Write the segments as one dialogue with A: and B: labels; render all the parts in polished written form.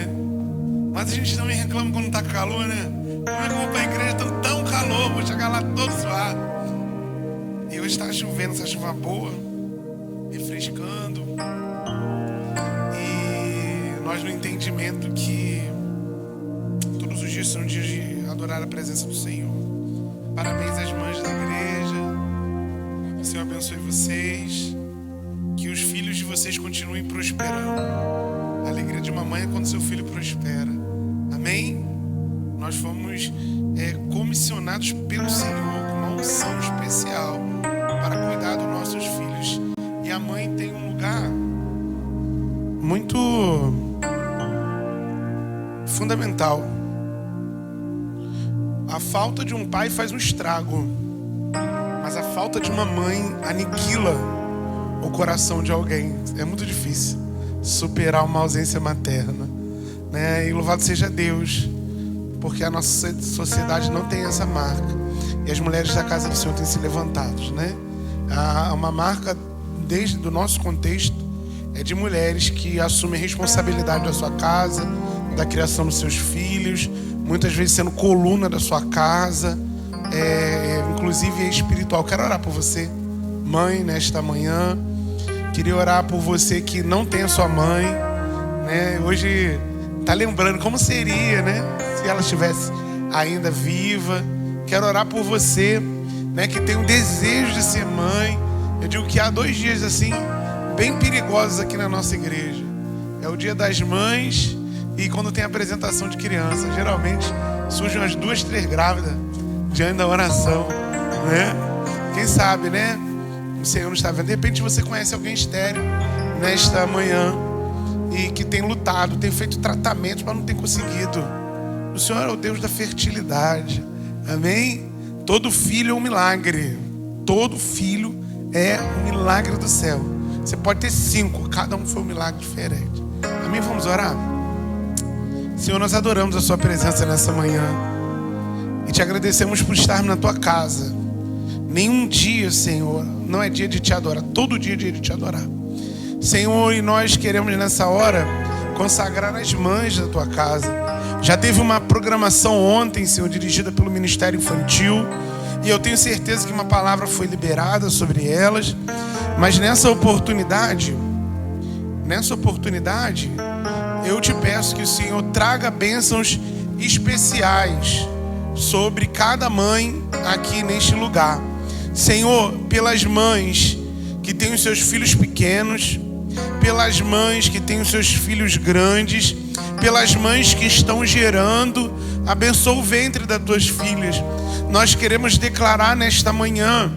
A: né? Mas a gente também reclama quando tá calor, né? Como é que eu vou pra igreja tão calor? Vou chegar lá todo suado. E hoje tá chovendo, essa chuva boa, refrescando. E nós no entendimento que todos os dias são dias de adorar a presença do Senhor. Parabéns às mães da igreja. O Senhor abençoe vocês. Que os filhos de vocês continuem prosperando. A alegria de uma mãe é quando seu filho prospera. Amém? Nós fomos comissionados pelo Senhor com uma unção especial para cuidar dos nossos filhos. E a mãe tem um lugar muito fundamental. A falta de um pai faz um estrago, mas a falta de uma mãe aniquila o coração de alguém. É muito difícil superar uma ausência materna, né? E louvado seja Deus, porque a nossa sociedade não tem essa marca. E as mulheres da casa do Senhor têm se levantado, né? Uma marca desde do nosso contexto é de mulheres que assumem a responsabilidade da sua casa, da criação dos seus filhos, muitas vezes sendo coluna da sua casa, inclusive espiritual. Quero orar por você, mãe, nesta manhã. Queria orar por você que não tem a sua mãe, né? Hoje tá lembrando como seria, né? Se ela estivesse ainda viva. Quero orar por você, né? Que tem um desejo de ser mãe. Eu digo que há 2 dias assim, bem perigosos aqui na nossa igreja. É o dia das mães e quando tem apresentação de criança. Geralmente surgem umas 2, 3 grávidas diante da oração, né? Quem sabe, né? O Senhor não está vendo. De repente você conhece alguém estéril nesta manhã e que tem lutado, tem feito tratamentos, mas não tem conseguido. O Senhor é o Deus da fertilidade. Amém? Todo filho é um milagre. Todo filho é um milagre do céu. Você pode ter 5, cada um foi um milagre diferente. Amém? Vamos orar? Senhor, nós adoramos a sua presença nessa manhã e te agradecemos por estarmos na tua casa. Nenhum dia, Senhor, não é dia de te adorar. Todo dia é dia de te adorar, Senhor. E nós queremos nessa hora consagrar as mães da tua casa. Já teve uma programação ontem, Senhor, dirigida pelo Ministério Infantil, e eu tenho certeza que uma palavra foi liberada sobre elas. Mas nessa oportunidade, eu te peço que o Senhor traga bênçãos especiais sobre cada mãe aqui neste lugar. Senhor, pelas mães que têm os seus filhos pequenos, pelas mães que têm os seus filhos grandes, pelas mães que estão gerando, abençoa o ventre das tuas filhas. Nós queremos declarar nesta manhã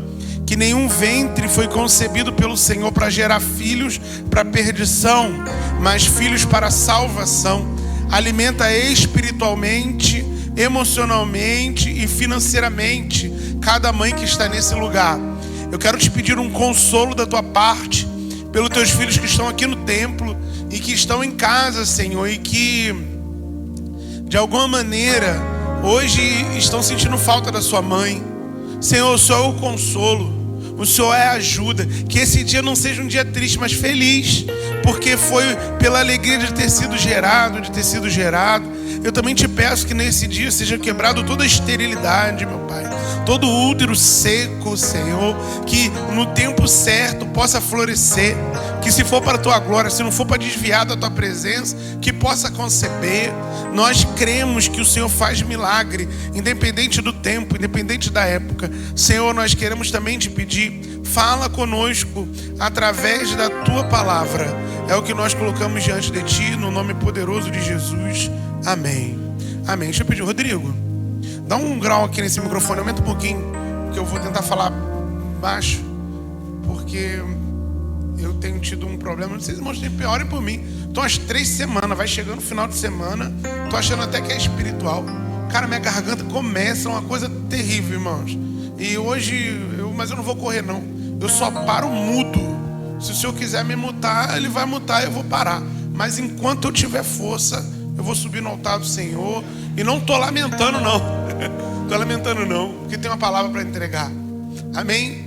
A: que nenhum ventre foi concebido pelo Senhor para gerar filhos para perdição, mas filhos para salvação. Alimenta espiritualmente, emocionalmente e financeiramente cada mãe que está nesse lugar. Eu quero te pedir um consolo da tua parte pelos teus filhos que estão aqui no templo e que estão em casa, Senhor, e que de alguma maneira hoje estão sentindo falta da sua mãe. Senhor, o Senhor é o consolo, o Senhor é a ajuda. Que esse dia não seja um dia triste, mas feliz, porque foi pela alegria de ter sido gerado, Eu também te peço que nesse dia seja quebrado toda a esterilidade, meu Pai, todo o útero seco, Senhor, que no tempo certo possa florescer, que se for para a tua glória, se não for para desviar da tua presença, que possa conceber. Nós cremos que o Senhor faz milagre, independente do tempo, independente da época. Senhor, nós queremos também te pedir, fala conosco através da tua palavra. É o que nós colocamos diante de ti, no nome poderoso de Jesus. Amém. Amém. Deixa eu pedir, Rodrigo, dá um grau aqui nesse microfone, aumenta um pouquinho, porque eu vou tentar falar baixo, porque eu tenho tido um problema. Não sei se irmãos piorem por mim. Tô às 3 semanas, vai chegando no final de semana, tô achando até que é espiritual. Cara, minha garganta começa uma coisa terrível, irmãos. E hoje, mas eu não vou correr não. Eu só paro mudo. Se o Senhor quiser me mutar, Ele vai mutar e eu vou parar. Mas enquanto eu tiver força, eu vou subir no altar do Senhor. E não tô lamentando não. Tô lamentando não, porque tem uma palavra para entregar. Amém?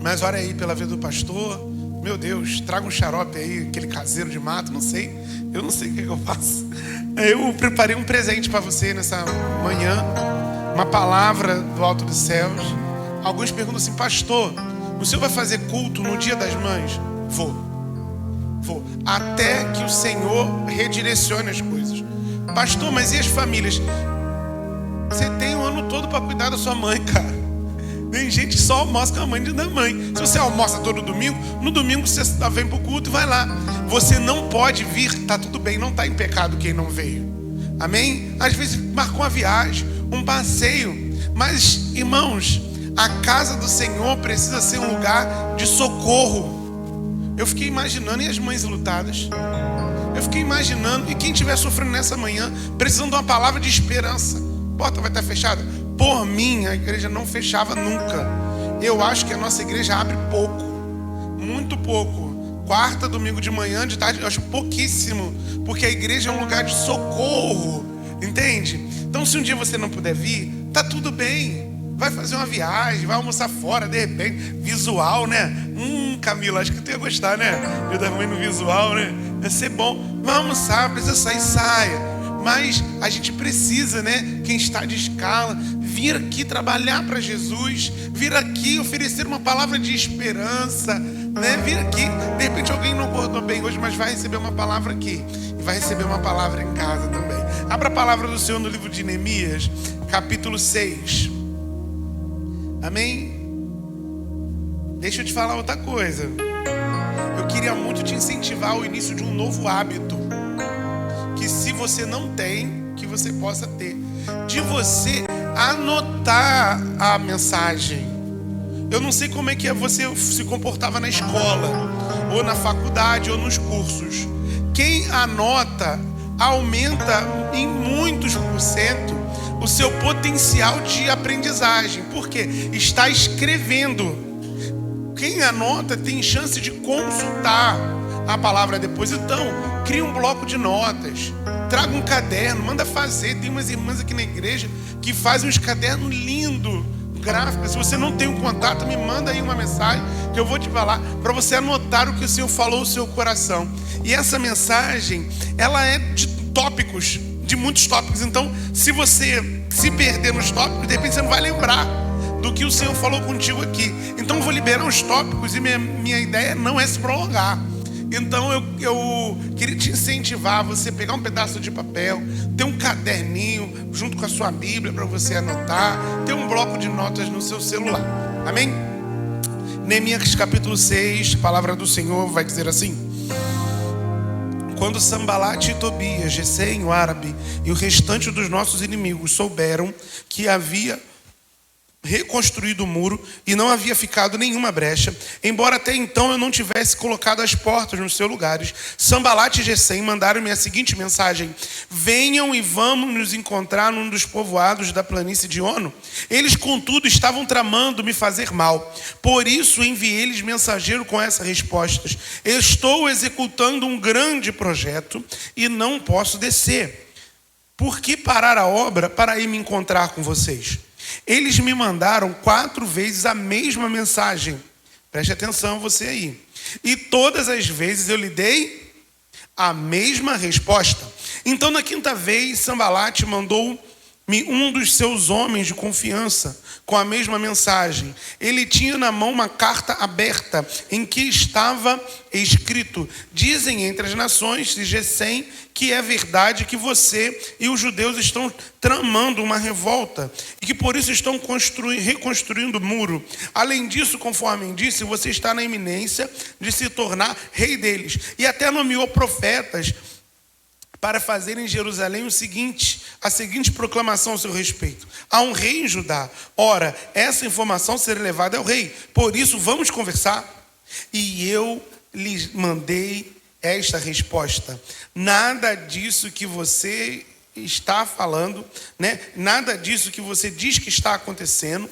A: Mas ora aí pela vida do pastor, Meu Deus, traga um xarope aí, aquele caseiro de mato, não sei. Eu não sei o que eu faço. Eu preparei um presente para você nessa manhã. Uma palavra do alto dos céus. Alguns perguntam assim: pastor, o senhor vai fazer culto no Dia das Mães? Vou. Até que o Senhor redirecione as coisas. Pastor, mas e as famílias? Você tem o ano todo para cuidar da sua mãe, cara. Tem gente que só almoça com a mãe da mãe. Se você almoça todo domingo, no domingo você vem pro culto e vai lá. Você não pode vir, tá tudo bem, não tá em pecado quem não veio. Amém? Às vezes marcou uma viagem, um passeio. Mas, irmãos, a casa do Senhor precisa ser um lugar de socorro. Eu fiquei imaginando, e as mães lutadas? Eu fiquei imaginando, e quem estiver sofrendo nessa manhã, precisando de uma palavra de esperança. A porta vai estar fechada? Por mim, a igreja não fechava nunca. Eu acho que a nossa igreja abre pouco, muito pouco. Quarta, domingo de manhã, de tarde, eu acho pouquíssimo, porque a igreja é um lugar de socorro, entende? Então, se um dia você não puder vir, tá tudo bem. Vai fazer uma viagem, vai almoçar fora, de repente, visual, né? Camila, acho que tu ia gostar, né? Eu da mãe no visual, né? Vai ser bom. Vai almoçar, precisa sair, saia. Mas a gente precisa, né? Quem está de escala, vir aqui trabalhar para Jesus, vir aqui oferecer uma palavra de esperança, né? Vir aqui, de repente alguém não acordou bem hoje, mas vai receber uma palavra aqui. E vai receber uma palavra em casa também. Abra a palavra do Senhor no livro de Neemias, capítulo 6. Amém? Deixa eu te falar outra coisa. Eu queria muito te incentivar ao início de um novo hábito, que se você não tem, que você possa ter, de você anotar a mensagem. Eu não sei como é que você se comportava na escola, ou na faculdade, ou nos cursos. Quem anota aumenta em muitos por cento o seu potencial de aprendizagem, porque está escrevendo. Quem anota tem chance de consultar a palavra depois. Então, cria um bloco de notas, traga um caderno, manda fazer. Tem umas irmãs aqui na igreja que fazem uns cadernos lindos, gráficos. Se você não tem um contato, me manda aí uma mensagem que eu vou te falar, para você anotar o que o Senhor falou no seu coração. E essa mensagem, ela é de tópicos, de muitos tópicos. Então, se você se perder nos tópicos, de repente você não vai lembrar do que o Senhor falou contigo aqui. Então eu vou liberar os tópicos, e minha ideia não é se prolongar. Então eu queria te incentivar a você pegar um pedaço de papel, ter um caderninho junto com a sua Bíblia para você anotar, ter um bloco de notas no seu celular. Amém? Neemias capítulo 6, a palavra do Senhor vai dizer assim: quando Sambalate e Tobias, Gesem, o árabe, e o restante dos nossos inimigos souberam que havia reconstruído o muro e não havia ficado nenhuma brecha, embora até então eu não tivesse colocado as portas nos seus lugares, Sambalate e Gesem mandaram-me a seguinte mensagem: venham e vamos nos encontrar num dos povoados da planície de Ono. Eles, contudo, estavam tramando me fazer mal. Por isso enviei-lhes mensageiro com essa resposta: estou executando um grande projeto e não posso descer. Por que parar a obra para ir me encontrar com vocês? Eles me mandaram 4 vezes a mesma mensagem. Preste atenção você aí. E todas as vezes eu lhe dei a mesma resposta. Então, na 5ª vez, Sambalate mandou-me um dos seus homens de confiança com a mesma mensagem. Ele tinha na mão uma carta aberta em que estava escrito: dizem entre as nações de Gesem que é verdade que você e os judeus estão tramando uma revolta e que por isso estão reconstruindo o muro. Além disso, conforme disse, você está na iminência de se tornar rei deles. E até nomeou profetas para fazer em Jerusalém a seguinte proclamação a seu respeito: há um rei em Judá. Ora, essa informação será levada ao rei. Por isso, vamos conversar. E eu lhes mandei esta resposta: nada disso que você está falando, né? Nada disso que você diz que está acontecendo,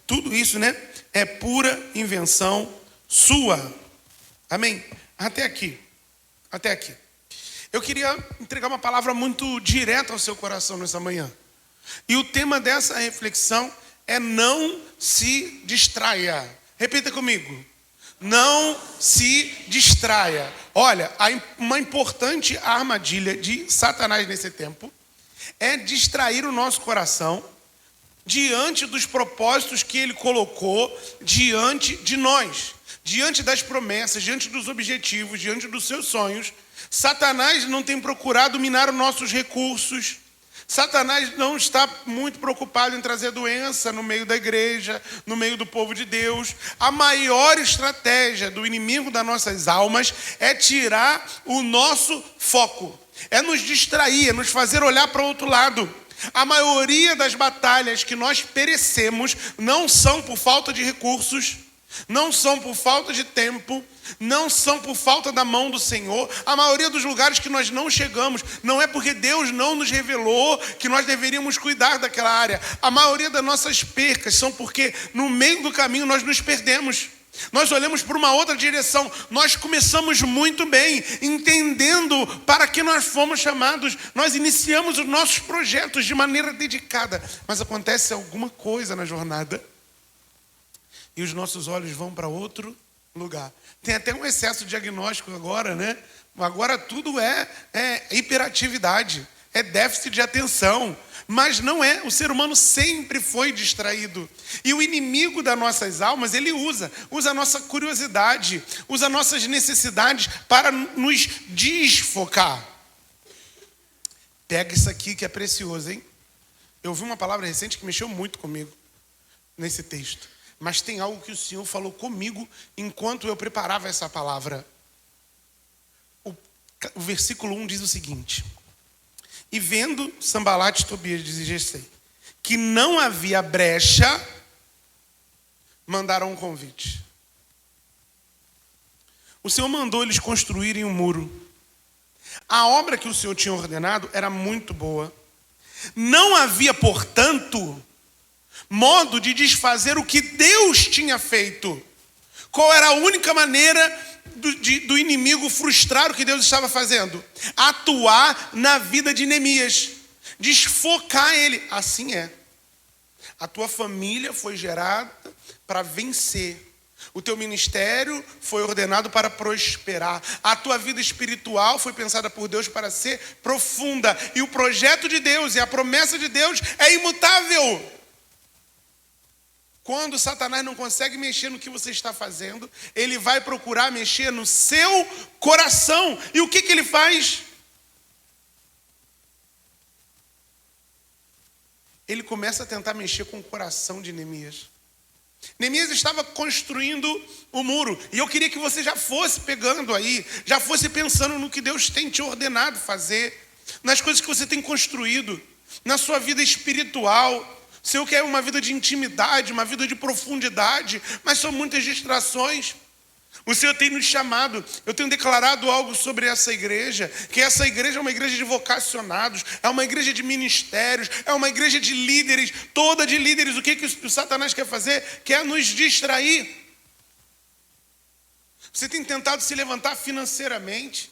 A: tudo isso, né? É pura invenção sua. Amém? Até aqui. Eu queria entregar uma palavra muito direta ao seu coração nessa manhã. E o tema dessa reflexão é: não se distraia. Repita comigo: Não se distraia. Olha, uma importante armadilha de Satanás nesse tempo é distrair o nosso coração diante dos propósitos que ele colocou diante de nós, diante das promessas, diante dos objetivos, diante dos seus sonhos. Satanás não tem procurado minar os nossos recursos. Satanás não está muito preocupado em trazer doença no meio da igreja, no meio do povo de Deus. A maior estratégia do inimigo das nossas almas é tirar o nosso foco, é nos distrair, é nos fazer olhar para o outro lado. A maioria das batalhas que nós perecemos não são por falta de recursos, não são por falta de tempo, não são por falta da mão do Senhor. A maioria dos lugares que nós não chegamos não é porque Deus não nos revelou que nós deveríamos cuidar daquela área. A maioria das nossas percas são porque no meio do caminho nós nos perdemos. Nós olhamos para uma outra direção. Nós começamos muito bem, entendendo para que nós fomos chamados. Nós iniciamos os nossos projetos de maneira dedicada. Mas acontece alguma coisa na jornada e os nossos olhos vão para outro lugar. Tem até um excesso de diagnóstico agora, né? Agora tudo é hiperatividade, é déficit de atenção. Mas não é, o ser humano sempre foi distraído. E o inimigo das nossas almas, ele usa a nossa curiosidade, usa nossas necessidades para nos desfocar. Pega isso aqui que é precioso, hein? Eu vi uma palavra recente que mexeu muito comigo nesse texto. Mas tem algo que o Senhor falou comigo enquanto eu preparava essa palavra. O versículo 1 diz o seguinte: e vendo Sambalate, Tobias e Gesem que não havia brecha, mandaram um convite. O Senhor mandou eles construírem um muro. A obra que o Senhor tinha ordenado era muito boa. Não havia, portanto, modo de desfazer o que Deus tinha feito. Qual era a única maneira do inimigo frustrar o que Deus estava fazendo? Atuar na vida de Neemias, desfocar ele. Assim é. A tua família foi gerada para vencer. O teu ministério foi ordenado para prosperar. A tua vida espiritual foi pensada por Deus para ser profunda. E o projeto de Deus e a promessa de Deus é imutável. Quando Satanás não consegue mexer no que você está fazendo, ele vai procurar mexer no seu coração. E o que ele faz? Ele começa a tentar mexer com o coração de Neemias. Neemias estava construindo o muro. E eu queria que você já fosse pegando aí, já fosse pensando no que Deus tem te ordenado fazer, nas coisas que você tem construído, na sua vida espiritual. Se eu quero uma vida de intimidade, uma vida de profundidade, mas são muitas distrações. O Senhor tem nos chamado, eu tenho declarado algo sobre essa igreja, que essa igreja é uma igreja de vocacionados, é uma igreja de ministérios, é uma igreja de líderes, toda de líderes. O que o Satanás quer fazer? Quer nos distrair. Você tem tentado se levantar financeiramente,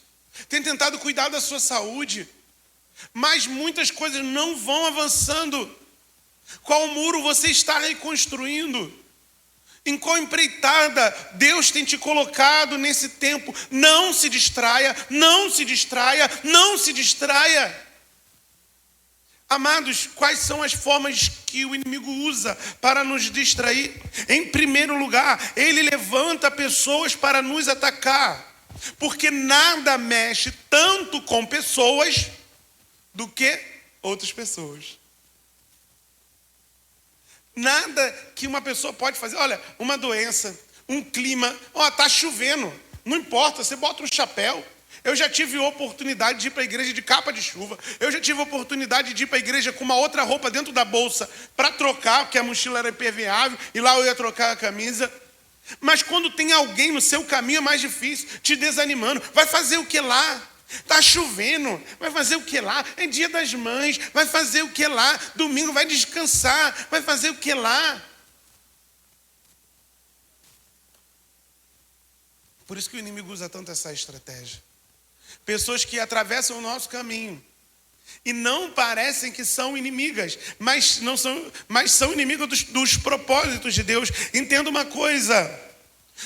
A: tem tentado cuidar da sua saúde, mas muitas coisas não vão avançando. Qual muro você está reconstruindo? Em qual empreitada Deus tem te colocado nesse tempo? Não se distraia, não se distraia, não se distraia. Amados, quais são as formas que o inimigo usa para nos distrair? Em primeiro lugar, ele levanta pessoas para nos atacar. Porque nada mexe tanto com pessoas do que outras pessoas. Nada que uma pessoa pode fazer. Olha, uma doença, um clima. Tá chovendo. Não importa, você bota um chapéu. Eu já tive oportunidade de ir para a igreja de capa de chuva. Eu já tive oportunidade de ir para a igreja com uma outra roupa dentro da bolsa para trocar, porque a mochila era impermeável e lá eu ia trocar a camisa. Mas quando tem alguém no seu caminho é mais difícil, te desanimando. Vai fazer o que lá? Está chovendo, vai fazer o que lá? É dia das mães, vai fazer o que lá? Domingo vai descansar, vai fazer o que lá? Por isso que o inimigo usa tanto essa estratégia. Pessoas que atravessam o nosso caminho e não parecem que são inimigas, mas são inimigas dos propósitos de Deus. Entenda uma coisa: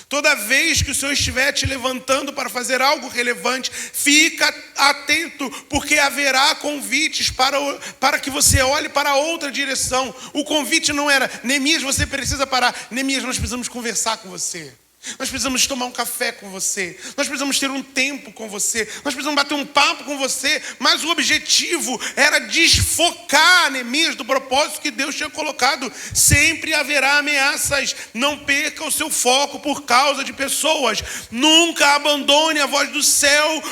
A: Toda vez que o Senhor estiver te levantando para fazer algo relevante, fica atento, porque haverá convites para que você olhe para outra direção. O convite não era: Neemias, você precisa parar. Neemias, nós precisamos conversar com você. Nós precisamos tomar um café com você. Nós precisamos ter um tempo com você. Nós precisamos bater um papo com você. Mas o objetivo era desfocar Neemias do propósito que Deus tinha colocado. Sempre haverá ameaças. Não perca o seu foco por causa de pessoas. Nunca abandone a voz do céu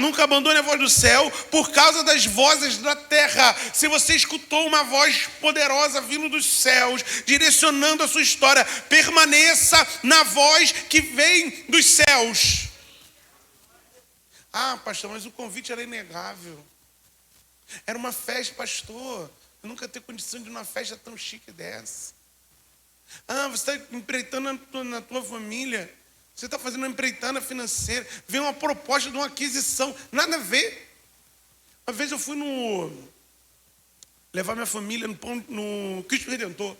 A: nunca abandone a voz do céu por causa das vozes da terra. Se você escutou uma voz poderosa vindo dos céus, direcionando a sua história, permaneça na voz que vem dos céus. Ah, pastor, mas o convite era inegável. Era uma festa, pastor. Eu nunca tenho condição de ir numa festa tão chique dessa. Ah, você está empreitando na tua família. Você está fazendo uma empreitana financeira. Vem uma proposta de uma aquisição. Nada a ver. Uma vez eu fui levar minha família no Cristo Redentor.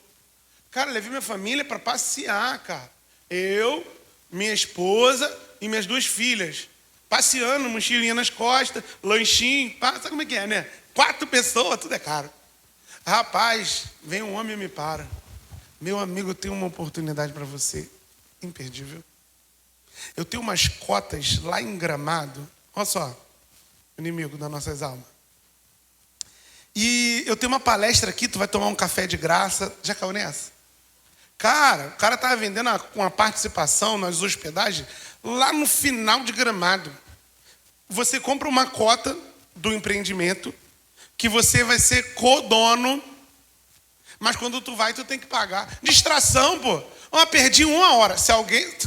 A: Cara, levei minha família para passear, cara. Eu, minha esposa e minhas 2 filhas. Passeando, mochilinha nas costas, lanchinho, sabe como é que é, né? 4 pessoas, tudo é caro. Rapaz, vem um homem e me para. Meu amigo, eu tenho uma oportunidade para você, imperdível. Eu tenho umas cotas lá em Gramado. Olha só, inimigo das nossas almas. E eu tenho uma palestra aqui, tu vai tomar um café de graça. Já caiu nessa? Cara, o cara estava vendendo uma participação nas hospedagens lá no final de Gramado. Você compra uma cota do empreendimento que você vai ser codono, mas quando tu vai, tu tem que pagar. Distração, pô. Perdi 1 hora. Se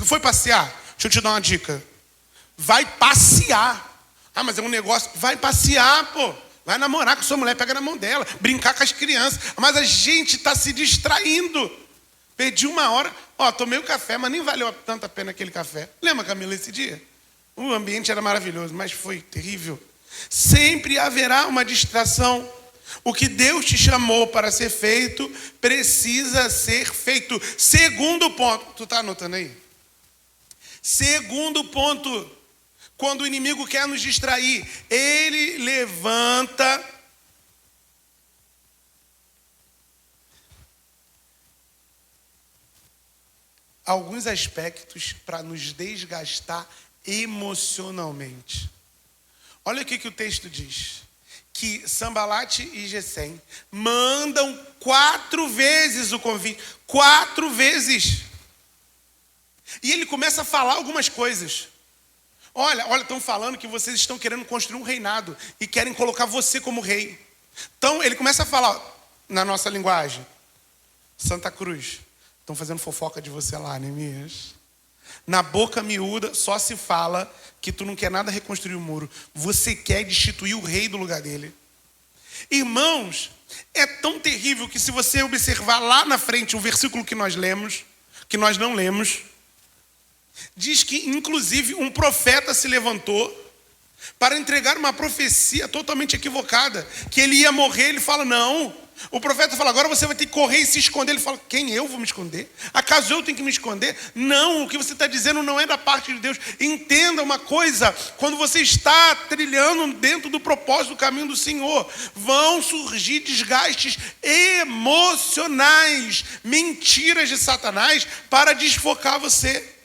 A: foi passear, deixa eu te dar uma dica. Vai passear. Ah, mas é um negócio. Vai passear, pô. Vai namorar com sua mulher, pega na mão dela, brincar com as crianças. Mas a gente está se distraindo. Perdi 1 hora, tomei um café, mas nem valeu tanto a pena aquele café. Lembra, Camila, esse dia? O ambiente era maravilhoso, mas foi terrível. Sempre haverá uma distração. O que Deus te chamou para ser feito, precisa ser feito. Segundo ponto, tu está anotando aí? Segundo ponto, quando o inimigo quer nos distrair, ele levanta alguns aspectos para nos desgastar emocionalmente. Olha o que o texto diz. Que Sambalate e Gesem mandam 4 vezes o convite. 4 vezes. E ele começa a falar algumas coisas. Olha, estão falando que vocês estão querendo construir um reinado e querem colocar você como rei. Então ele começa a falar, na nossa linguagem, Santa Cruz. Estão fazendo fofoca de você lá, Neemias. Na boca miúda só se fala que tu não quer nada reconstruir o muro. Você quer destituir o rei do lugar dele. Irmãos, é tão terrível que se você observar lá na frente o versículo que nós não lemos, diz que inclusive um profeta se levantou para entregar uma profecia totalmente equivocada, que ele ia morrer. Ele fala, não. O profeta fala, agora você vai ter que correr e se esconder. Ele fala, quem eu vou me esconder? Acaso eu tenho que me esconder? Não, o que você está dizendo não é da parte de Deus. Entenda uma coisa, quando você está trilhando dentro do propósito do caminho do Senhor, vão surgir desgastes emocionais, mentiras de Satanás para desfocar você,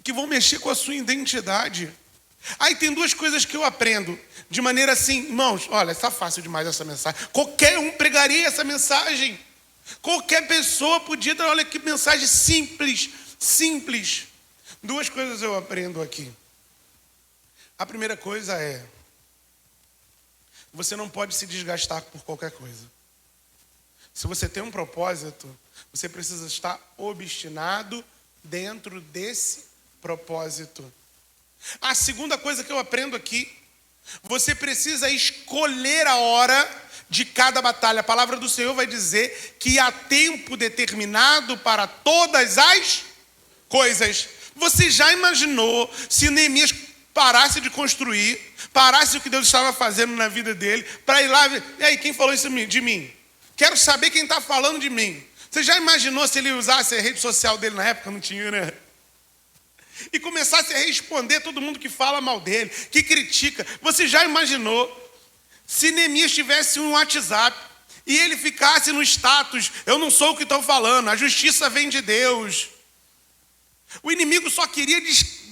A: que vão mexer com a sua identidade. Aí tem 2 coisas que eu aprendo de maneira assim, irmãos, olha, está fácil demais essa mensagem. Qualquer um pregaria essa mensagem. Qualquer pessoa podia dar, olha que mensagem simples. 2 coisas eu aprendo aqui. A primeira coisa é, você não pode se desgastar por qualquer coisa. Se você tem um propósito, você precisa estar obstinado dentro desse propósito. A segunda coisa que eu aprendo aqui, você precisa escolher a hora de cada batalha. A palavra do Senhor vai dizer que há tempo determinado para todas as coisas. Você já imaginou se Neemias parasse de construir, parasse o que Deus estava fazendo na vida dele, para ir lá, e aí, quem falou isso de mim? Quero saber quem está falando de mim. Você já imaginou se ele usasse a rede social dele na época? Não tinha, né? e começasse a responder todo mundo que fala mal dele, que critica. Você já imaginou se Neemias tivesse um WhatsApp e ele ficasse no status: eu não sou o que estão falando, a justiça vem de Deus. O inimigo só queria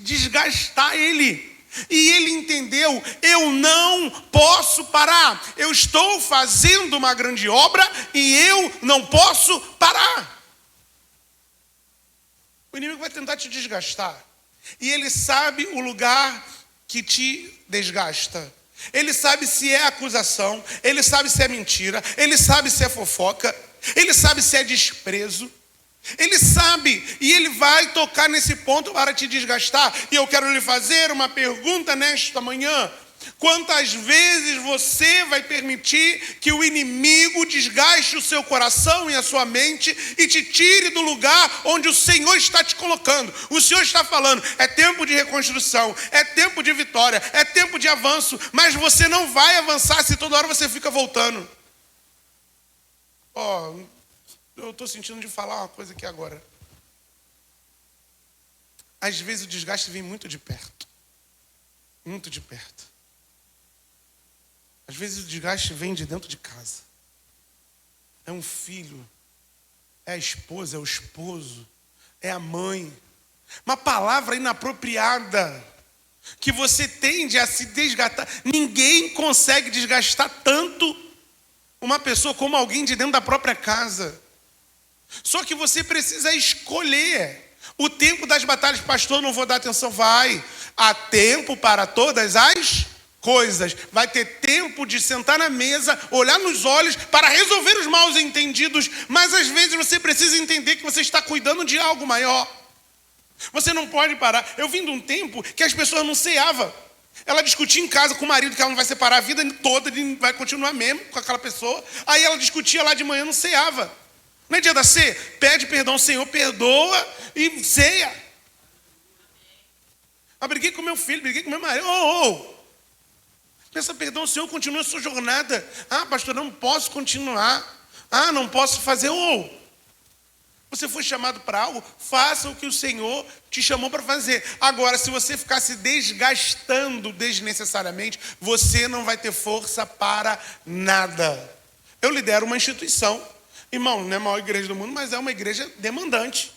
A: desgastar ele. E ele entendeu: eu não posso parar. Eu estou fazendo uma grande obra e eu não posso parar. O inimigo vai tentar te desgastar. E ele sabe o lugar que te desgasta. Ele sabe se é acusação, ele sabe se é mentira, ele sabe se é fofoca, ele sabe se é desprezo. Ele sabe, e ele vai tocar nesse ponto para te desgastar. E eu quero lhe fazer uma pergunta nesta manhã: quantas vezes você vai permitir que o inimigo desgaste o seu coração e a sua mente e te tire do lugar onde o Senhor está te colocando? O Senhor está falando: é tempo de reconstrução, é tempo de vitória, é tempo de avanço, mas você não vai avançar se toda hora você fica voltando. Eu estou sentindo de falar uma coisa aqui agora. Às vezes o desgaste vem muito de perto. Muito de perto. Às vezes o desgaste vem de dentro de casa. É um filho, é a esposa, é o esposo, é a mãe. Uma palavra inapropriada que você tende a se desgastar. Ninguém consegue desgastar tanto uma pessoa como alguém de dentro da própria casa. Só que você precisa escolher. O tempo das batalhas: pastor, não vou dar atenção. Vai. Há tempo para todas as coisas. Vai ter tempo de sentar na mesa, olhar nos olhos para resolver os mal entendidos. Mas às vezes você precisa entender que você está cuidando de algo maior. Você não pode parar. Eu vim de um tempo que as pessoas não ceavam. Ela discutia em casa com o marido que ela não vai separar a vida toda, ele vai continuar mesmo com aquela pessoa. Aí ela discutia lá de manhã, não ceava. Não é dia da ceia? Pede perdão, Senhor, perdoa e ceia. Eu briguei com meu filho, briguei com meu marido. Peça perdão, Senhor, continua a sua jornada. Pastor, não posso continuar. Não posso fazer. Você foi chamado para algo, faça o que o Senhor te chamou para fazer. Agora, se você ficar se desgastando desnecessariamente, você não vai ter força para nada. Eu lidero uma instituição. Irmão, não é a maior igreja do mundo, mas é uma igreja demandante.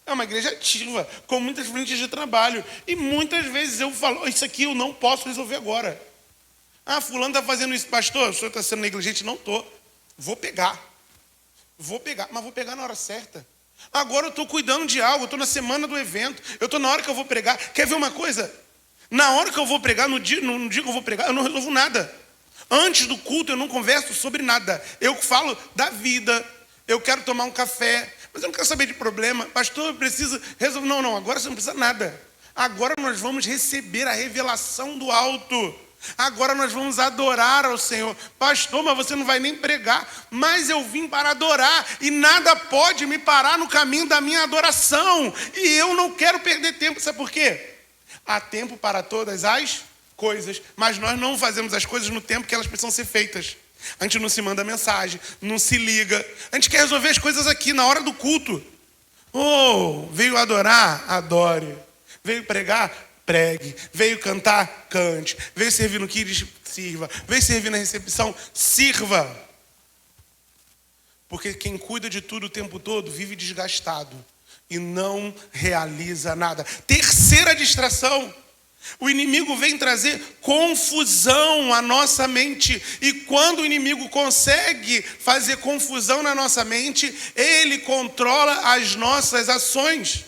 A: É uma igreja ativa, com muitas frentes de trabalho. E muitas vezes eu falo: isso aqui eu não posso resolver agora. Fulano está fazendo isso. Pastor, o senhor está sendo negligente? Não estou. Vou pegar, mas vou pegar na hora certa. Agora eu estou cuidando de algo, eu estou na semana do evento, eu estou na hora que eu vou pregar. Quer ver uma coisa? Na hora que eu vou pregar, no dia que eu vou pregar, eu não resolvo nada. Antes do culto eu não converso sobre nada. Eu falo da vida. Eu quero tomar um café, mas eu não quero saber de problema. Pastor, eu preciso resolver. Não, agora você não precisa nada. Agora nós vamos receber a revelação do alto. Agora nós vamos adorar ao Senhor. Pastor, mas você não vai nem pregar. Mas eu vim para adorar e nada pode me parar no caminho da minha adoração. E eu não quero perder tempo. Sabe por quê? Há tempo para todas as coisas, mas nós não fazemos as coisas no tempo que elas precisam ser feitas. A gente não se manda mensagem, não se liga. A gente quer resolver as coisas aqui na hora do culto. Veio adorar? Adore. Veio pregar? Pregue. Veio cantar? Cante. Veio servir no Kids? Sirva. Veio servir na recepção? Sirva. Porque quem cuida de tudo o tempo todo vive desgastado e não realiza nada. Terceira distração. O inimigo vem trazer confusão à nossa mente. E quando o inimigo consegue fazer confusão na nossa mente, ele controla as nossas ações.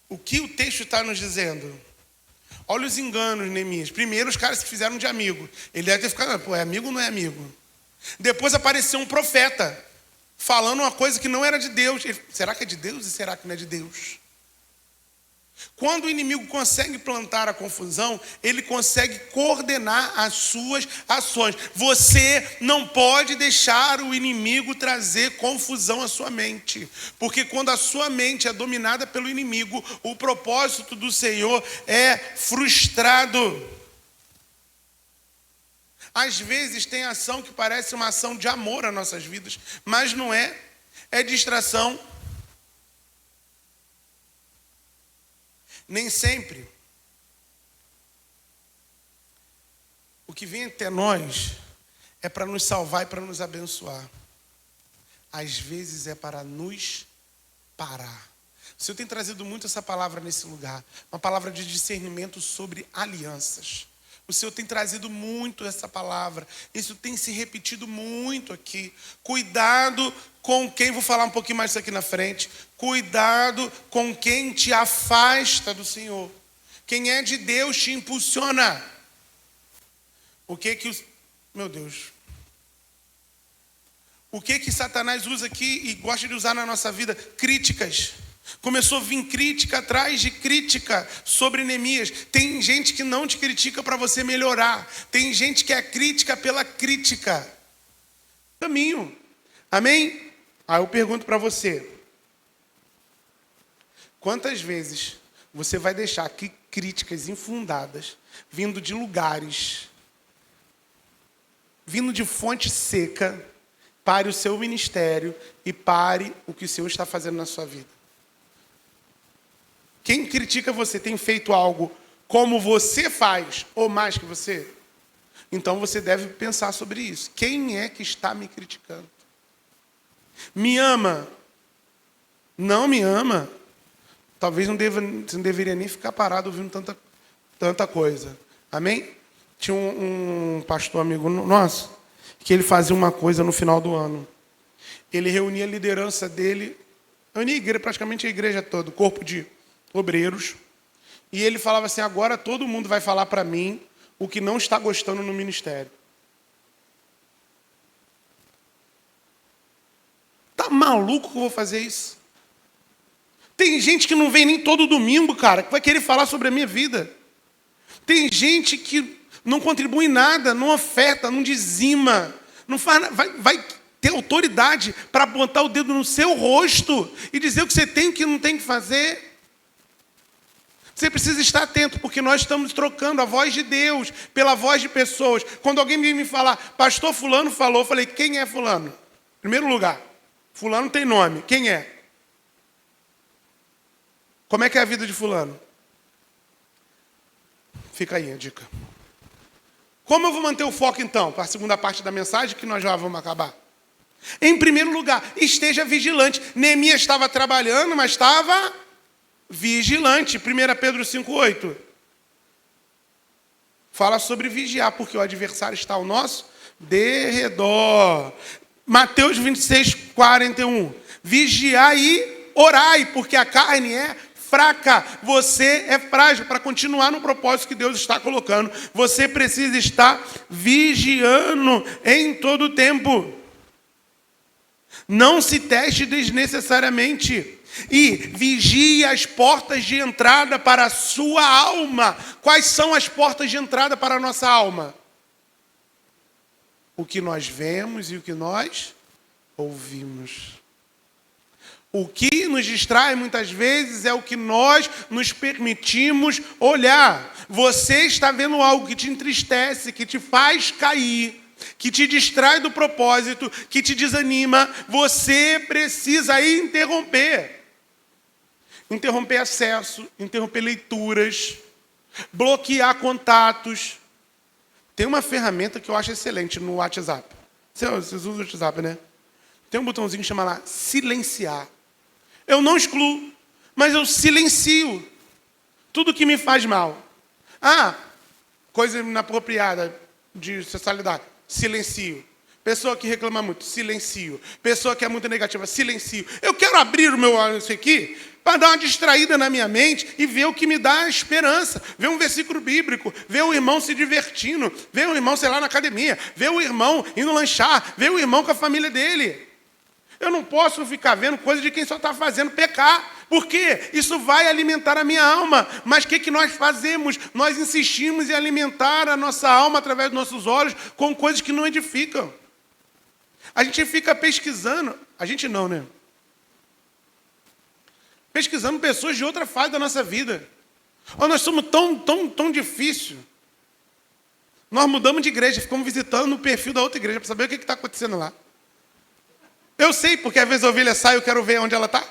A: O que o texto está nos dizendo? Olha os enganos, Neemias. Primeiro os caras se fizeram de amigo. Ele deve ter ficado: é amigo ou não é amigo? Depois apareceu um profeta falando uma coisa que não era de Deus. Será que é de Deus e será que não é de Deus? Quando o inimigo consegue plantar a confusão, ele consegue coordenar as suas ações. Você não pode deixar o inimigo trazer confusão à sua mente. Porque quando a sua mente é dominada pelo inimigo, o propósito do Senhor é frustrado. Às vezes tem ação que parece uma ação de amor às nossas vidas, mas não é. É distração. Nem sempre o que vem até nós é para nos salvar e para nos abençoar. Às vezes é para nos parar. O Senhor tem trazido muito essa palavra nesse lugar. Uma palavra de discernimento sobre alianças. O Senhor tem trazido muito essa palavra. Isso tem se repetido muito aqui. Cuidado com quem, vou falar um pouquinho mais disso aqui na frente. Cuidado com quem te afasta do Senhor. Quem é de Deus te impulsiona. O que que meu Deus. O que que Satanás usa aqui e gosta de usar na nossa vida? Críticas. Começou a vir crítica atrás de crítica sobre Neemias. Tem gente que não te critica para você melhorar. Tem gente que é crítica pela crítica. Caminho. Amém? Aí eu pergunto para você. Quantas vezes você vai deixar que críticas infundadas, vindo de lugares, vindo de fonte seca, pare o seu ministério e pare o que o Senhor está fazendo na sua vida? Quem critica você tem feito algo como você faz ou mais que você? Então você deve pensar sobre isso. Quem é que está me criticando? Me ama? Não me ama? Talvez não deveria nem ficar parado ouvindo tanta coisa. Amém? Tinha um pastor amigo nosso que ele fazia uma coisa no final do ano. Ele reunia a liderança dele, reunia praticamente a igreja toda, o corpo de obreiros, e ele falava assim: agora todo mundo vai falar para mim o que não está gostando no ministério. Tá maluco que eu vou fazer isso? Tem gente que não vem nem todo domingo, cara, que vai querer falar sobre a minha vida. Tem gente que não contribui em nada, não oferta, não dizima, não faz, vai ter autoridade para botar o dedo no seu rosto e dizer o que você tem e o que não tem que fazer. Você precisa estar atento, porque nós estamos trocando a voz de Deus pela voz de pessoas. Quando alguém vem me falar, pastor fulano falou, eu falei, quem é fulano? Em primeiro lugar, fulano tem nome, quem é? Como é que é a vida de fulano? Fica aí a dica. Como eu vou manter o foco então, para a segunda parte da mensagem, que nós já vamos acabar? Em primeiro lugar, esteja vigilante. Neemias estava trabalhando, mas estava vigilante. 1 Pedro 5,8. Fala sobre vigiar, porque o adversário está ao nosso derredor. Mateus 26:41. Vigiai e orai, porque a carne é fraca. Você é frágil. Para continuar no propósito que Deus está colocando, você precisa estar vigiando em todo o tempo. Não se teste desnecessariamente. E vigie as portas de entrada para a sua alma. Quais são as portas de entrada para a nossa alma? O que nós vemos e o que nós ouvimos. O que nos distrai muitas vezes é o que nós nos permitimos olhar. Você está vendo algo que te entristece, que te faz cair, que te distrai do propósito, que te desanima. Você precisa interromper. Interromper acesso, interromper leituras, bloquear contatos. Tem uma ferramenta que eu acho excelente no WhatsApp. Vocês usam o WhatsApp, né? Tem um botãozinho que chama lá silenciar. Eu não excluo, mas eu silencio tudo que me faz mal. Coisa inapropriada de sexualidade, silencio. Pessoa que reclama muito, silencio. Pessoa que é muito negativa, silencio. Eu quero abrir o meu isso aqui para dar uma distraída na minha mente e ver o que me dá esperança. Ver um versículo bíblico, ver o irmão se divertindo, ver o irmão, sei lá, na academia, ver o irmão indo lanchar, ver o irmão com a família dele. Eu não posso ficar vendo coisa de quem só está fazendo pecar. Por quê? Isso vai alimentar a minha alma. Mas o que nós fazemos? Nós insistimos em alimentar a nossa alma através dos nossos olhos com coisas que não edificam. A gente fica pesquisando. A gente não, né? Pesquisando pessoas de outra fase da nossa vida. Nós somos tão difícil. Nós mudamos de igreja, ficamos visitando o perfil da outra igreja para saber o que está acontecendo lá. Eu sei, porque às vezes a ovelha sai e eu quero ver onde ela está.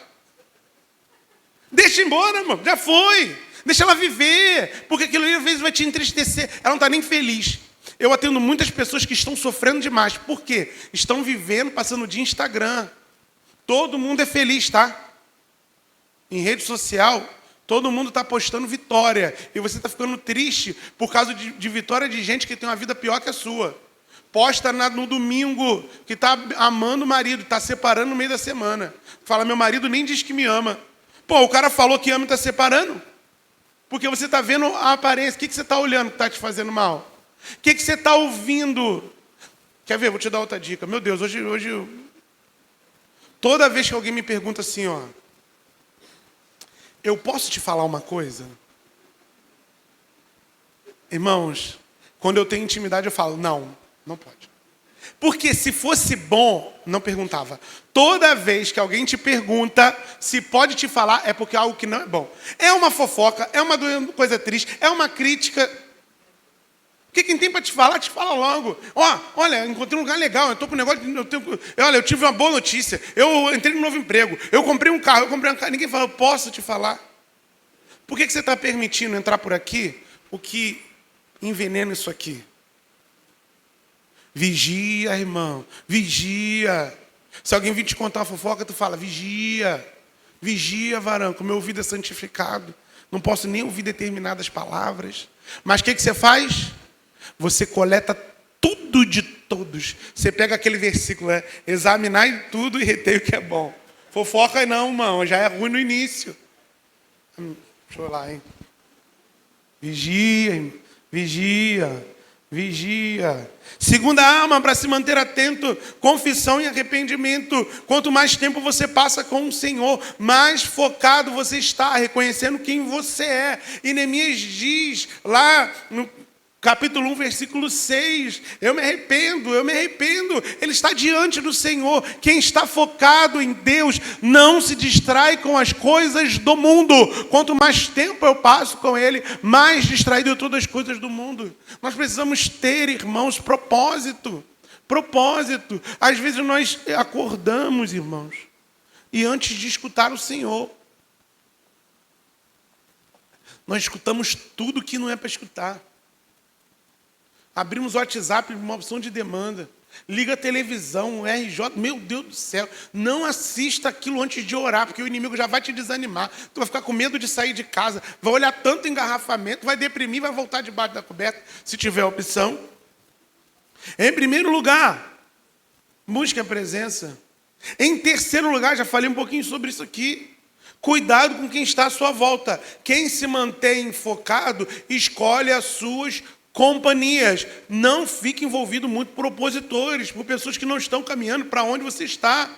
A: Deixa embora, irmão. Já foi. Deixa ela viver, porque aquilo ali às vezes vai te entristecer. Ela não está nem feliz. Eu atendo muitas pessoas que estão sofrendo demais. Por quê? Estão vivendo, passando o dia em Instagram. Todo mundo é feliz, tá? Em rede social, todo mundo está postando vitória. E você está ficando triste por causa de vitória de gente que tem uma vida pior que a sua. Posta no domingo que está amando o marido, está separando no meio da semana. Fala, meu marido nem diz que me ama. Pô, o cara falou que ama e está separando. Porque você está vendo a aparência. O que você está olhando que está te fazendo mal? O que você está ouvindo? Quer ver? Vou te dar outra dica. Meu Deus, hoje toda vez que alguém me pergunta assim, ó, eu posso te falar uma coisa? Irmãos, quando eu tenho intimidade eu falo, não pode. Porque se fosse bom, não perguntava. Toda vez que alguém te pergunta se pode te falar, é porque é algo que não é bom. É uma fofoca, é uma coisa triste, é uma crítica. Porque quem tem para te fala logo. Olha, encontrei um lugar legal, eu estou com um negócio. Olha, eu tive uma boa notícia. Eu entrei num novo emprego. Eu comprei um carro. Ninguém fala, eu posso te falar. Por que você está permitindo entrar por aqui o que envenena isso aqui? Vigia, irmão. Vigia. Se alguém vir te contar uma fofoca, tu fala, vigia. Vigia, varão, que o meu ouvido é santificado. Não posso nem ouvir determinadas palavras. Mas o que você faz? Você coleta tudo de todos. Você pega aquele versículo, examinai tudo e retei o que é bom. Fofoca não, irmão, já é ruim no início. Deixa eu lá, hein? Vigia, vigia, vigia. Segunda arma para se manter atento, confissão e arrependimento. Quanto mais tempo você passa com o Senhor, mais focado você está, reconhecendo quem você é. E Neemias diz lá no capítulo 1, versículo 6, eu me arrependo. Ele está diante do Senhor. Quem está focado em Deus não se distrai com as coisas do mundo. Quanto mais tempo eu passo com Ele, mais distraído eu estou das coisas do mundo. Nós precisamos ter, irmãos, propósito. Às vezes nós acordamos, irmãos, e antes de escutar o Senhor, nós escutamos tudo que não é para escutar. Abrimos o WhatsApp, uma opção de demanda. Liga a televisão, o RJ. Meu Deus do céu. Não assista aquilo antes de orar, porque o inimigo já vai te desanimar. Tu vai ficar com medo de sair de casa. Vai olhar tanto engarrafamento, vai deprimir, vai voltar debaixo da coberta, se tiver opção. Em primeiro lugar, busque a presença. Em terceiro lugar, já falei um pouquinho sobre isso aqui. Cuidado com quem está à sua volta. Quem se mantém focado, escolhe as suas companhias. Não fique envolvido muito por opositores, por pessoas que não estão caminhando para onde você está.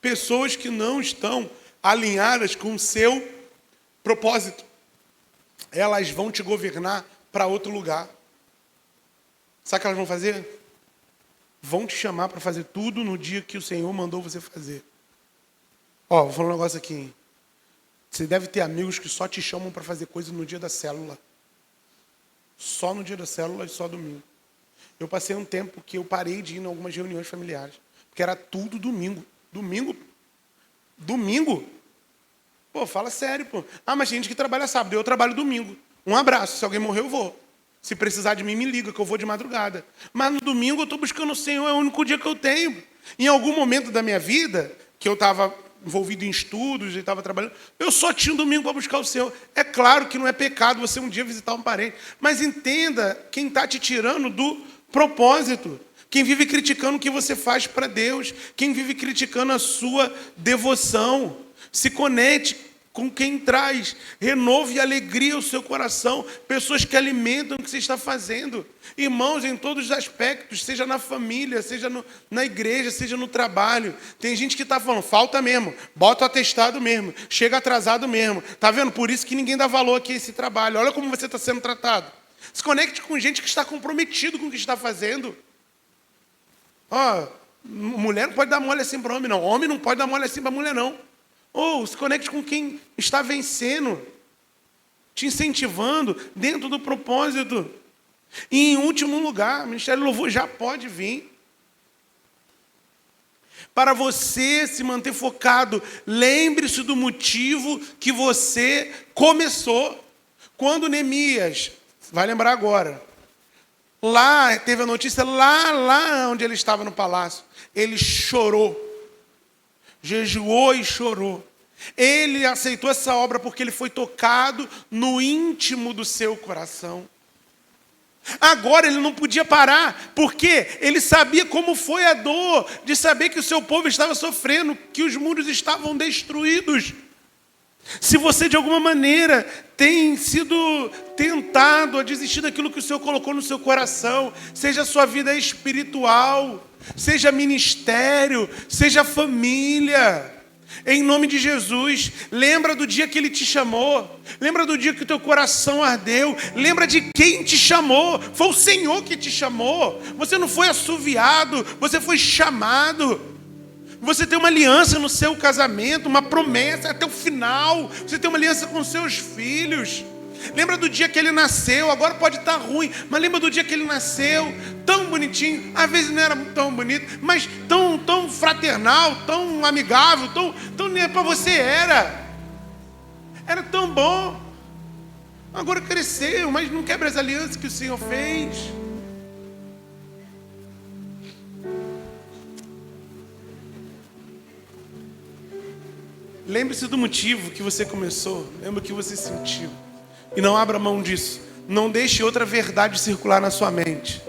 A: Pessoas que não estão alinhadas com o seu propósito. Elas vão te governar para outro lugar. Sabe o que elas vão fazer? Vão te chamar para fazer tudo no dia que o Senhor mandou você fazer. Vou falar um negócio aqui, hein? Você deve ter amigos que só te chamam para fazer coisa no dia da célula. Só no dia da célula e só domingo. Eu passei um tempo que eu parei de ir em algumas reuniões familiares. Porque era tudo domingo. Domingo? Pô, fala sério, pô. Mas tem gente que trabalha sábado, eu trabalho domingo. Um abraço, se alguém morrer eu vou. Se precisar de mim, me liga, que eu vou de madrugada. Mas no domingo eu estou buscando o Senhor, é o único dia que eu tenho. Em algum momento da minha vida, que eu estava envolvido em estudos e estava trabalhando, eu só tinha um domingo para buscar o Senhor. É claro que não é pecado você um dia visitar um parente, mas entenda quem está te tirando do propósito. Quem vive criticando o que você faz para Deus, quem vive criticando a sua devoção. Se conecte com quem traz renovo e alegria ao seu coração, pessoas que alimentam o que você está fazendo. Irmãos, em todos os aspectos, seja na família, seja na igreja, seja no trabalho. Tem gente que está falando, falta mesmo, bota o atestado mesmo, chega atrasado mesmo. Está vendo? Por isso que ninguém dá valor aqui a esse trabalho. Olha como você está sendo tratado. Se conecte com gente que está comprometido com o que está fazendo. Mulher não pode dar mole assim para homem, não. Homem não pode dar mole assim para mulher, não. Se conecte com quem está vencendo, te incentivando dentro do propósito. E em último lugar, o Ministério do Louvor já pode vir. para você se manter focado. Lembre-se do motivo que você começou. Quando Neemias, vai lembrar agora, lá teve a notícia, lá onde ele estava no palácio, ele chorou, jejuou e chorou. Ele aceitou essa obra porque ele foi tocado no íntimo do seu coração. Agora ele não podia parar, porque ele sabia como foi a dor de saber que o seu povo estava sofrendo, que os muros estavam destruídos. Se você de alguma maneira tem sido tentado a desistir daquilo que o Senhor colocou no seu coração, seja a sua vida espiritual, seja ministério, seja família, em nome de Jesus, lembra do dia que Ele te chamou, lembra do dia que o teu coração ardeu, lembra de quem te chamou, foi o Senhor que te chamou, você não foi assoviado, você foi chamado, você tem uma aliança no seu casamento, uma promessa até o final, você tem uma aliança com seus filhos. Lembra do dia que ele nasceu, agora pode estar ruim, mas lembra do dia que ele nasceu, tão bonitinho, às vezes não era tão bonito, mas tão fraternal, tão amigável, tão para você era tão bom. Agora cresceu, mas não quebra as alianças que o Senhor fez. Lembre-se do motivo que você começou, lembra o que você sentiu. E não abra mão disso. Não deixe outra verdade circular na sua mente.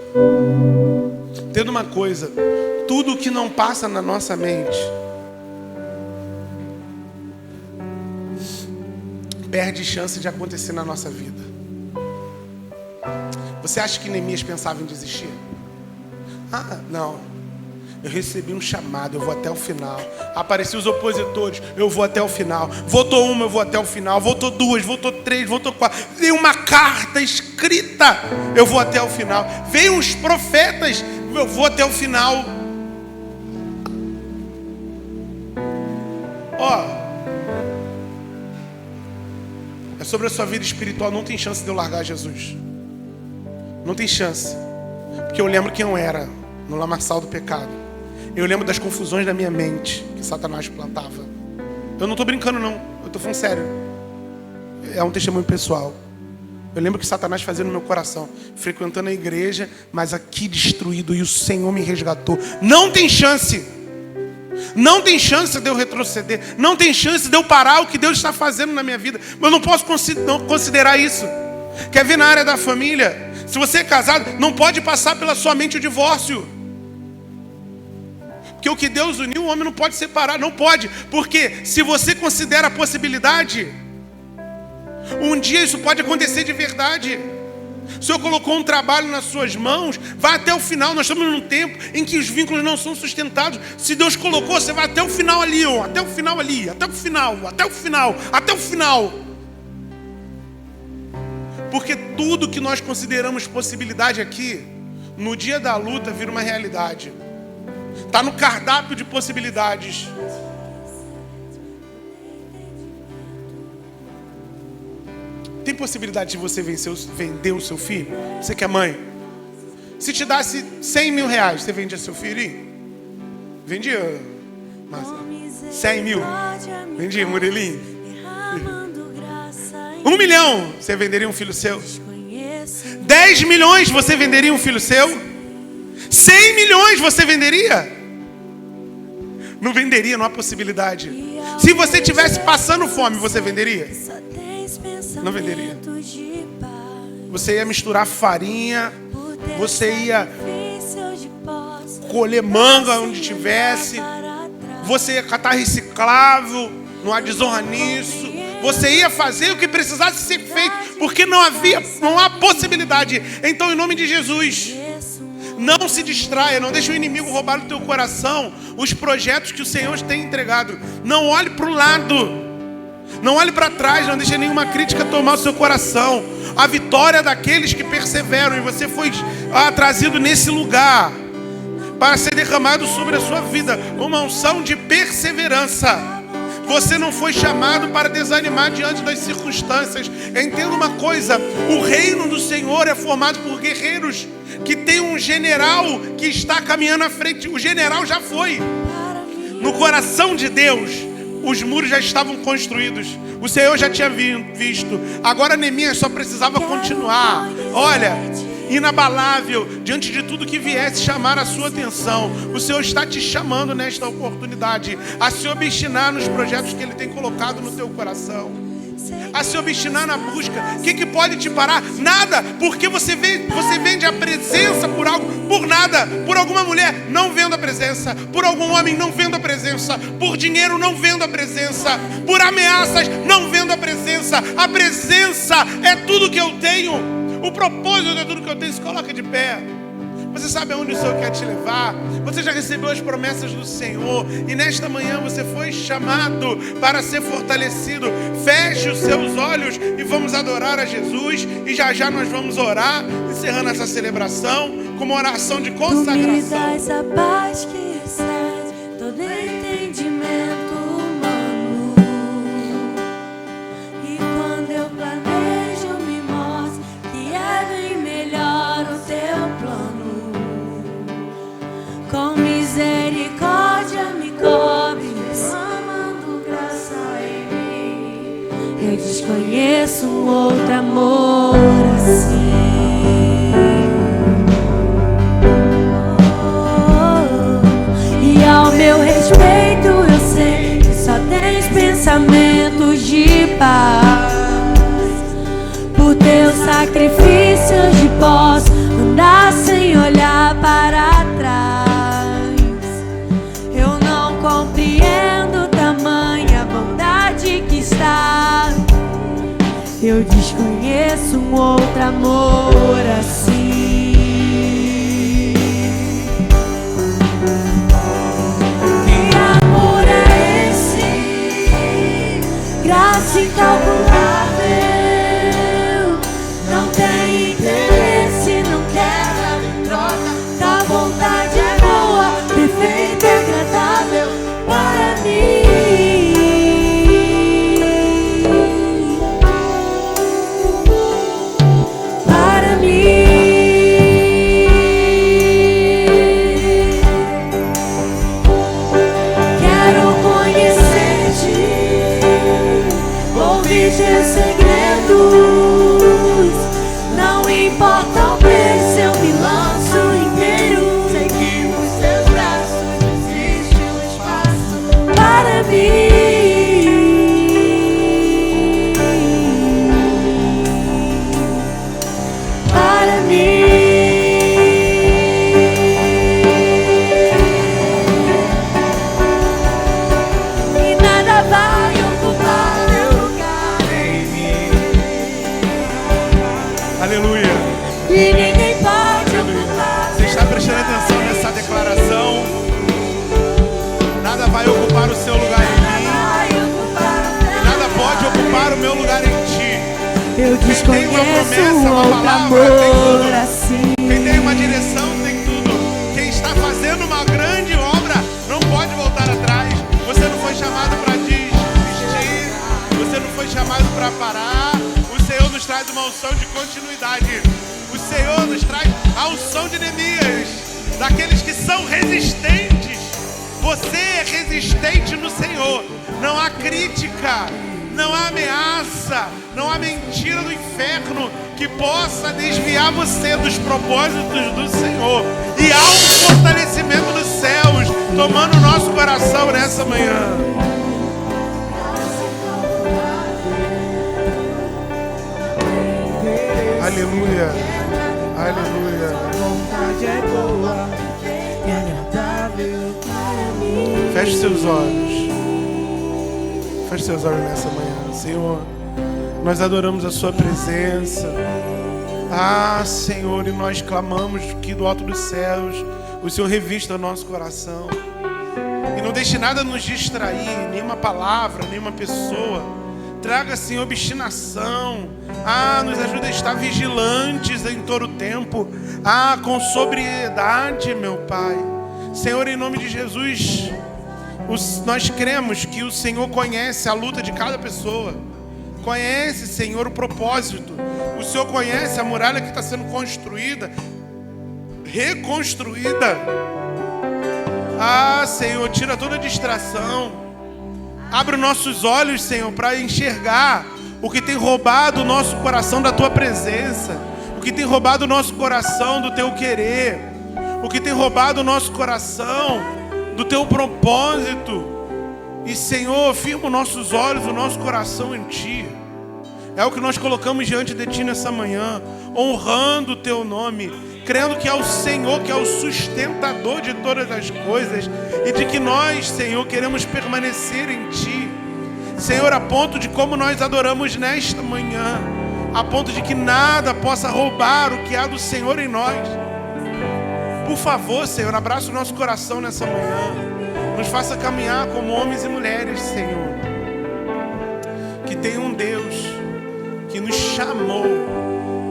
A: Entenda uma coisa. Tudo o que não passa na nossa mente perde chance de acontecer na nossa vida. Você acha que Neemias pensava em desistir? Não. Eu recebi um chamado, eu vou até o final. Apareciam os opositores, eu vou até o final. Votou uma, eu vou até o final. Votou duas, votou três, votou quatro. Veio uma carta escrita, eu vou até o final. Veio os profetas, eu vou até o final. É sobre a sua vida espiritual. Não tem chance de eu largar Jesus. Não tem chance. Porque eu lembro quem eu era no lamaçal do pecado. Eu lembro das confusões da minha mente que Satanás plantava. Eu não estou brincando não, eu estou falando sério. É um testemunho pessoal. Eu lembro que Satanás fazia no meu coração, frequentando a igreja, mas aqui destruído, e o Senhor me resgatou. Não tem chance. Não tem chance de eu retroceder. Não tem chance de eu parar o que Deus está fazendo na minha vida. Mas eu não posso considerar isso. Quer ver na área da família? Se você é casado, não pode passar pela sua mente o divórcio. Porque o que Deus uniu, o homem não pode separar. Não pode. Porque se você considera a possibilidade, um dia isso pode acontecer de verdade. O Senhor colocou um trabalho nas suas mãos, vai até o final. Nós estamos num tempo em que os vínculos não são sustentados. Se Deus colocou, você vai até o final ali, até o final ali, até o final, até o final, até o final. Porque tudo que nós consideramos possibilidade aqui, no dia da luta vira uma realidade. Está no cardápio de possibilidades. Tem possibilidade de você vender o seu filho? Você que é mãe? Se te dasse 100 mil reais, você vendia seu filho? Vendia? 100 mil? Vendia, Murilinho? 1 milhão, você venderia um filho seu? 10 milhões, você venderia um filho seu? 100 milhões, você venderia? Não venderia, não há possibilidade. Se você estivesse passando fome, você venderia? Não venderia. Você ia misturar farinha, você ia colher manga onde tivesse, você ia catar reciclável, não há desonra nisso. Você ia fazer o que precisasse ser feito, porque não há possibilidade. Então, em nome de Jesus, não se distraia, não deixe o inimigo roubar do teu coração os projetos que o Senhor tem entregado. Não olhe para o lado. Não olhe para trás, não deixe nenhuma crítica tomar o seu coração. A vitória daqueles que perseveram, e você foi trazido nesse lugar para ser derramado sobre a sua vida uma unção de perseverança. Você não foi chamado para desanimar diante das circunstâncias. Entenda uma coisa: o reino do Senhor é formado por guerreiros que tem um general que está caminhando à frente. O general já foi. No coração de Deus, os muros já estavam construídos. O Senhor já tinha visto. Agora Neemias só precisava continuar. Olha, inabalável, diante de tudo que viesse chamar a sua atenção. O Senhor está te chamando nesta oportunidade a se obstinar nos projetos que Ele tem colocado no teu coração, a se obstinar na busca. O que pode te parar? Nada, porque você vende a presença por algo, por nada. Por alguma mulher, não vendo a presença. Por algum homem, não vendo a presença. Por dinheiro, não vendo a presença. Por ameaças, não vendo a presença. A presença é tudo que eu tenho. O propósito é tudo que eu tenho. Se coloca de pé. Você sabe aonde o Senhor quer te levar? Você já recebeu as promessas do Senhor. E nesta manhã você foi chamado para ser fortalecido. Feche os seus olhos e vamos adorar a Jesus. E já já nós vamos orar, encerrando essa celebração com uma oração de consagração.
B: Tu me dás a paz que excede todo entendimento humano. E quando eu planejo, me mostra que é bem melhor o teu plano. Com misericórdia me cobre, derramando graça em mim. Eu desconheço um outro amor assim. E ao meu respeito eu sei que só tens pensamentos de paz. Por teus sacrifícios de posso andar sem olhar para trás. Eu não compreendo tamanha bondade que está. Eu desconheço um outro amor assim. Que amor é esse? Graça incalculável. Não tem interesse, não quer nada em troca. Tua vontade é boa, perfeita e agradável para mim. Para mim. Quero conhecer-te, ouvir teus segredos. Não importa o preço, eu me lanço inteiro. Sei que nos seus braços existe um espaço para mim. Para mim. E nada vai ocupar teu lugar em mim.
A: Aleluia.
B: E ninguém pode ocupar.
A: Você está prestando atenção nessa declaração? Nada vai ocupar o seu lugar em mim. Nada pode ocupar o meu lugar em ti.
B: Eu
A: Quem tem uma
B: desconheço
A: promessa, uma
B: outro
A: palavra, tem
B: amor
A: tudo.
B: assim.
A: Quem tem uma direção tem tudo. Quem está fazendo uma grande obra não pode voltar atrás. Você não foi chamado para desistir. Você não foi chamado para parar. O Senhor nos traz uma unção de continuidade. O Senhor nos traz a unção de Neemias, daqueles que são resistentes. Você é resistente no Senhor. Não há crítica, não há ameaça, não há mentira do inferno que possa desviar você dos propósitos do Senhor. E há um fortalecimento dos céus tomando o nosso coração nessa manhã. Aleluia, aleluia.
B: Vontade é boa e agradável para mim.
A: Feche seus olhos. Feche seus olhos nessa manhã. Senhor, nós adoramos a sua presença. Ah, Senhor, e nós clamamos que do alto dos céus o Senhor revista o nosso coração. E não deixe nada nos distrair, nenhuma palavra, nenhuma pessoa. Traga, Senhor, obstinação. Ah, nos ajuda a estar vigilantes em todo o tempo. Ah, com sobriedade, meu Pai. Senhor, em nome de Jesus, nós cremos que o Senhor conhece a luta de cada pessoa. Conhece, Senhor, o propósito. O Senhor conhece a muralha que está sendo construída, reconstruída. Ah, Senhor, tira toda distração. Abre os nossos olhos, Senhor, para enxergar o que tem roubado o nosso coração da Tua presença, o que tem roubado o nosso coração do Teu querer, o que tem roubado o nosso coração do Teu propósito. E, Senhor, firma os nossos olhos, o nosso coração em Ti. É o que nós colocamos diante de Ti nessa manhã, honrando o Teu nome, crendo que é o Senhor que é o sustentador de todas as coisas e de que nós, Senhor, queremos permanecer em Ti. Senhor, a ponto de como nós adoramos nesta manhã, a ponto de que nada possa roubar o que há do Senhor em nós. Por favor, Senhor, abraça o nosso coração nessa manhã. Nos faça caminhar como homens e mulheres, Senhor, que tem um Deus que nos chamou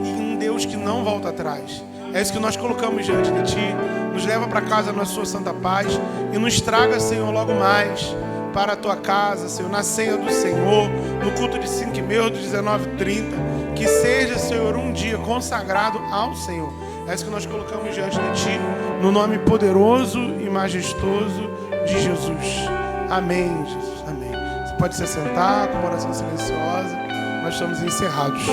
A: e um Deus que não volta atrás. É isso que nós colocamos diante de Ti. Nos leva para casa na Sua santa paz e nos traga, Senhor, logo mais para a Tua casa, Senhor, na ceia do Senhor, no culto de 5h30, de 19h30. Que seja, Senhor, um dia consagrado ao Senhor. É isso que nós colocamos diante de Ti, no nome poderoso e majestoso de Jesus. Amém, Jesus. Amém. Você pode se sentar com uma oração silenciosa. Nós estamos encerrados.